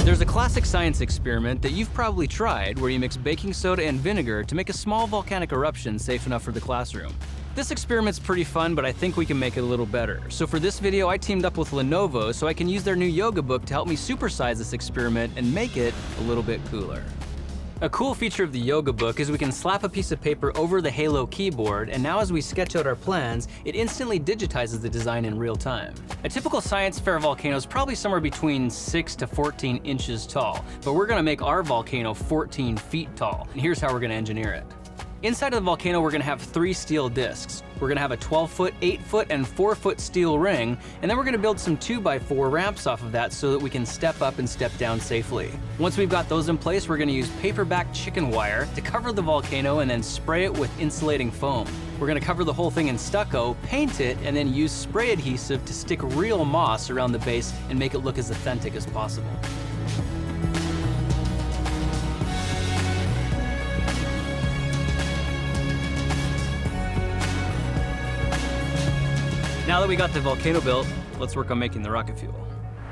There's a classic science experiment that you've probably tried where you mix baking soda and vinegar to make a small volcanic eruption safe enough for the classroom. This experiment's pretty fun, but I think we can make it a little better. So for this video, I teamed up with Lenovo so I can use their new yoga book to help me supersize this experiment and make it a little bit cooler. A cool feature of the yoga book is we can slap a piece of paper over the Halo keyboard, and now as we sketch out our plans, it instantly digitizes the design in real time. A typical science fair volcano is probably somewhere between 6 to 14 inches tall, but we're gonna make our volcano 14 feet tall, and here's how we're gonna engineer it. Inside of the volcano, we're gonna have 3 steel discs. We're gonna have a 12-foot, 8-foot, and 4-foot steel ring, and then we're gonna build some 2x4 ramps off of that so that we can step up and step down safely. Once we've got those in place, we're gonna use paperback chicken wire to cover the volcano and then spray it with insulating foam. We're gonna cover the whole thing in stucco, paint it, and then use spray adhesive to stick real moss around the base and make it look as authentic as possible. Now that we got the volcano built, let's work on making the rocket fuel.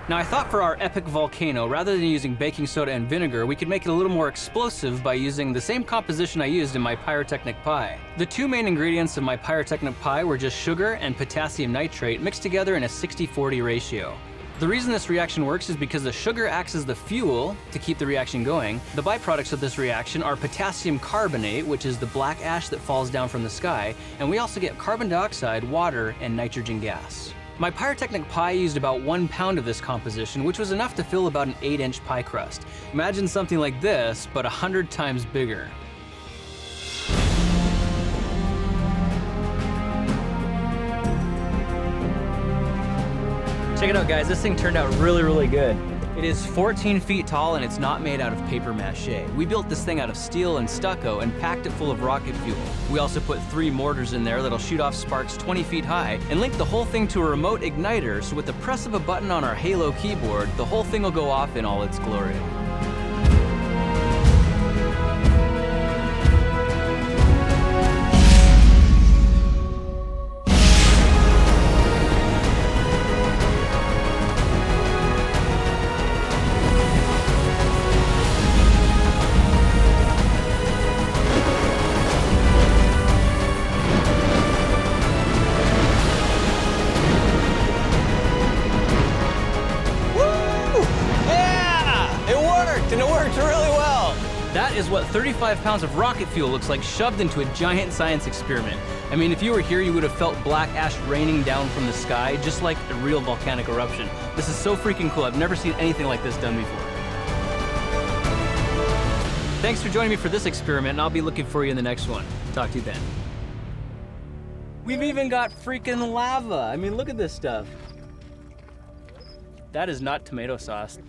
Now I thought for our epic volcano, rather than using baking soda and vinegar, we could make it a little more explosive by using the same composition I used in my pyrotechnic pie. The 2 main ingredients of my pyrotechnic pie were just sugar and potassium nitrate mixed together in a 60-40 ratio. The reason this reaction works is because the sugar acts as the fuel to keep the reaction going. The byproducts of this reaction are potassium carbonate, which is the black ash that falls down from the sky, and we also get carbon dioxide, water, and nitrogen gas. My pyrotechnic pie used about 1 pound of this composition, which was enough to fill about an 8-inch pie crust. Imagine something like this, but 100 times bigger. Check it out, guys, this thing turned out really good. It is 14 feet tall and it's not made out of paper mache. We built this thing out of steel and stucco and packed it full of rocket fuel. We also put 3 mortars in there that'll shoot off sparks 20 feet high and link the whole thing to a remote igniter, so with the press of a button on our Halo keyboard, the whole thing will go off in all its glory. And it worked really well. That is what 35 pounds of rocket fuel looks like shoved into a giant science experiment. I mean, if you were here, you would have felt black ash raining down from the sky, just like a real volcanic eruption. This is so freaking cool. I've never seen anything like this done before. Thanks for joining me for this experiment, and I'll be looking for you in the next one. Talk to you then. We've even got freaking lava. I mean, look at this stuff. That is not tomato sauce.